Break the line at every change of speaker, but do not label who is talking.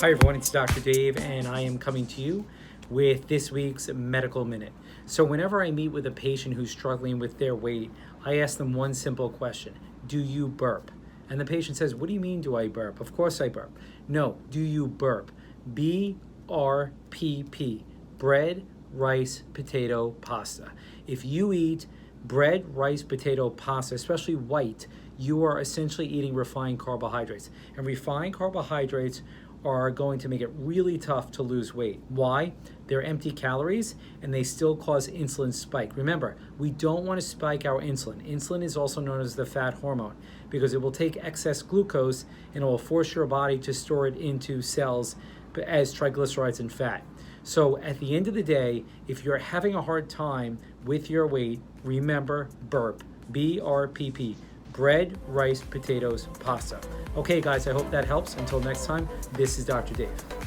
Hi everyone, it's Dr. Dave and I am coming to you with this week's Medical Minute. So whenever I meet with a patient who's struggling with their weight, I ask them one simple question: do you burp? And the patient says, what do you mean do I burp? Of course I burp. No, do you burp? BRPP, bread, rice, potato, pasta. If you eat bread, rice, potato, pasta, especially white, you are essentially eating refined carbohydrates. And refined carbohydrates are going to make it really tough to lose weight. Why? They're empty calories and they still cause insulin spike. Remember, we don't want to spike our insulin. Insulin is also known as the fat hormone because it will take excess glucose and it will force your body to store it into cells as triglycerides and fat. So at the end of the day, if you're having a hard time with your weight, remember BURP, BRPP. Bread, rice, potatoes, pasta. Okay guys, I hope that helps. Until next time, this is Dr. Dave.